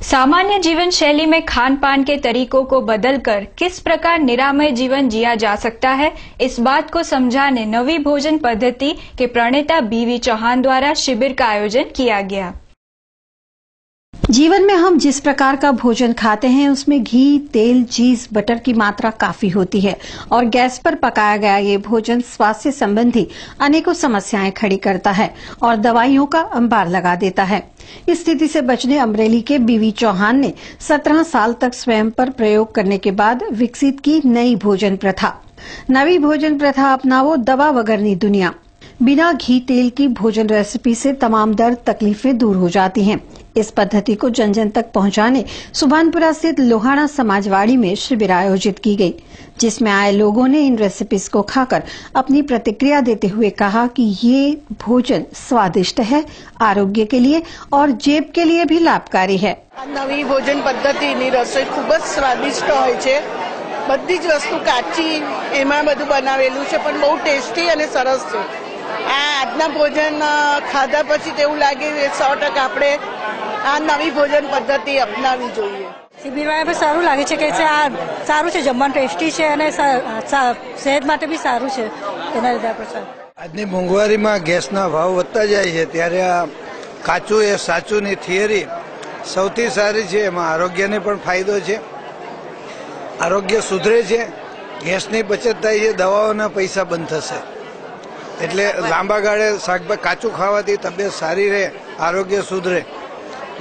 सामान्य जीवन शैली में खान पान के तरीकों को बदलकर किस प्रकार निरामय जीवन जिया जा सकता है, इस बात को समझाने नवी भोजन पद्धति के प्रणेता बीवी चौहान द्वारा शिविर का आयोजन किया गया। जीवन में हम जिस प्रकार का भोजन खाते हैं उसमें घी, तेल, चीज, बटर की मात्रा काफी होती है और गैस पर पकाया गया ये भोजन स्वास्थ्य संबंधी अनेकों समस्याएं खड़ी करता है और दवाइयों का अंबार लगा देता है। इस स्थिति से बचने अमरेली के बीवी चौहान ने 17 साल तक स्वयं पर प्रयोग करने के बाद विकसित की नई भोजन प्रथा। नवी भोजन प्रथा अपनाओ, दवा वगरनी दुनिया। बिना घी तेल की भोजन रेसिपी से तमाम दर्द तकलीफें दूर हो जाती हैं। इस पद्धति को जन जन तक पहुंचाने सुभानपुरा स्थित लोहाना समाजवाड़ी में शिविर आयोजित की गई, जिसमें आए लोगों ने इन रेसिपीज को खाकर अपनी प्रतिक्रिया देते हुए कहा कि ये भोजन स्वादिष्ट है, आरोग्य के लिए और जेब के लिए भी लाभकारी है। नवी भोजन पद्धति रसोई खूब ज स्वादिष्ट होय छे। बधी ज वस्तु काची एमां बधुं बनावेलुं छे पण बहु टेस्टी अने सरस छे। આજના ભોજન ખાધા પછી તેવું લાગે 100% આપણે આ નવી ભોજન પદ્ધતિ અપનાવવી જોઈએ। શિબિરમાં સારું લાગે છે કે આ સારું છે, જમવાનું ટેસ્ટી છે અને સેહત માટે બી સારું છે। તેના લીધે આપણે આજની મોંઘવારીમાં ગેસના ભાવ વધતા જાય છે ત્યારે આ કાચું એ સાચુંની થિયરી સૌથી સારી છે। એમાં આરોગ્યને પણ ફાયદો છે, આરોગ્ય સુધરે છે, ગેસની બચત થાય છે, દવાઓના પૈસા બંધ થશે। એટલે લાંબા ગાળે શાકભાજી કાચું ખાવાથી તબિયત સારી રહે, આરોગ્ય સુધરે,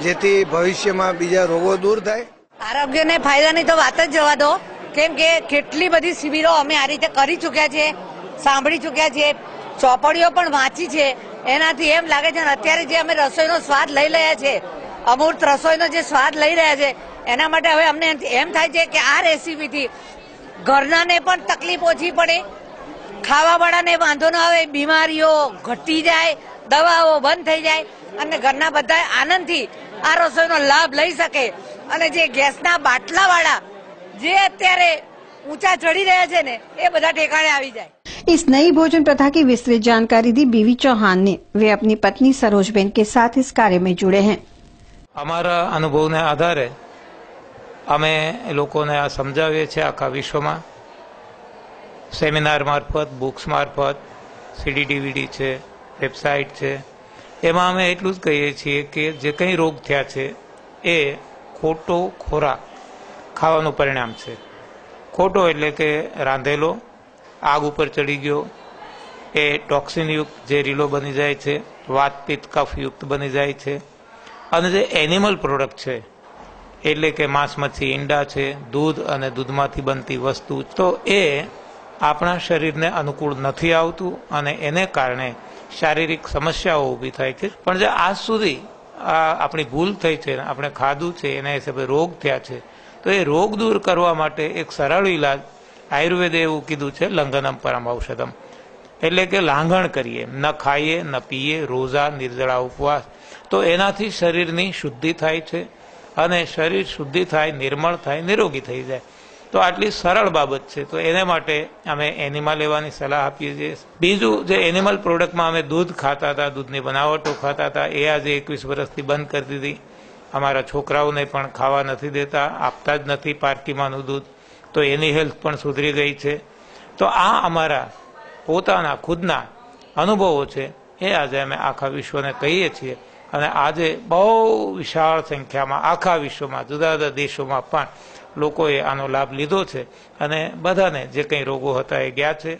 જેથી ભવિષ્યમાં બીજા રોગો दूर થાય। આરોગ્યને ફાયદાની તો વાત જ જવા દો, કેમ કે કેટલી બધી શિબિરો અમે આ રીતે કરી ચૂક્યા છે, સાંભળી ચૂક્યા છે, ચોપડીઓ પણ વાંચી છે। એનાથી એમ લાગે છે અત્યારે જે અમે રસોઈનો સ્વાદ લઈ રહ્યા છે, અમૂર્ત રસોઈનો જે સ્વાદ લઈ રહ્યા છે, એના માટે હવે અમને એમ થાય છે કે આ રેસીપીથી ઘરનાને પણ તકલીફ ઓછી પડે, ખાવાવાળાને વાંધો ન આવે, બીમારીઓ ઘટી જાય, દવાઓ બંધ થઈ જાય અને ઘરના બધા આનંદથી આ રસોઈનો લાભ લઈ શકે અને જે ગેસના બાટલાવાળા જે અત્યારે ઊંચા ચડી રહ્યા છે ને એ બધા ઠેકાણે આવી જાય। इस नई भोजन प्रथा की विस्तृत जानकारी दी बीवी चौहान ने। वे अपनी पत्नी सरोजबेन के साथ इस कार्य में जुड़े हैं। हमारा अनुभव ने आधारे अमे लोकोने आ समझावीए छे आखा विश्वमां सेमिनार मार्फत, बुक्स मार्फत, सीडी डीवीडी है, वेबसाइट है। एमां अमे एटलुं ज कहीए छीए कि जे कंई रोग थया छे ए खोटो खोराक खावानुं परिणाम छे। खोटो एटले के रांधेलो, आग उपर चढ़ी गयो, ए टॉक्सिन युक्त जेरीलो बनी जाय छे, वात पित्त कफ युक्त बनी जाय छे। अने जे एनिमल प्रोडक्ट छे एटले के मांस, मच्छी, ईंडा छे, दूध अने दूधमांथी बनती वस्तु, तो ए આપણા શરીરને અનુકૂળ નથી આવતું અને એને કારણે શારીરિક સમસ્યાઓ ઊભી થાય છે। પણ જે આજ સુધી આપણી ભૂલ થઈ છે, આપણે ખાધું છે, એના હિસાબે રોગ થયા છે, તો એ રોગ દૂર કરવા માટે એક સરળ ઇલાજ આયુર્વેદે એવું કીધું છે, લંઘનમ પરમ ઔષધમ, એટલે કે લાંઘણ કરીએ, ન ખાઈએ ન પીએ, રોઝા નિર્જળા ઉપવાસ, તો એનાથી શરીરની શુદ્ધિ થાય છે અને શરીર શુદ્ધિ થાય, નિર્મળ થાય, નિરોગી થઈ જાય। तो आटली सरल बाबत है, तो एने माटे अमे एनिमा लेवानी सलाह आपीए छीए। बीजू जे एनिमल प्रोडक्ट में अमे दूध खाता था, दूधनी बनावटो खाता था, ए आज 21 वर्षथी बंद कर दीधी। अमारा छोकराओने पण खावा नथी देता, आपता ज नथी पारकीमानुं दूध, तो एनी हेल्थ पण सुधरी गई है। तो आ अमारा पोताना खुदना अनुभवों छे, ए आजे अमे आखा विश्वने कहीए छीए અને આજે બહુ વિશાળ સંખ્યામાં આખા વિશ્વમાં જુદા જુદા દેશોમાં પણ લોકોએ આનો લાભ લીધો છે અને બધાને જે કંઈ રોગો હતા એ ગયા છે।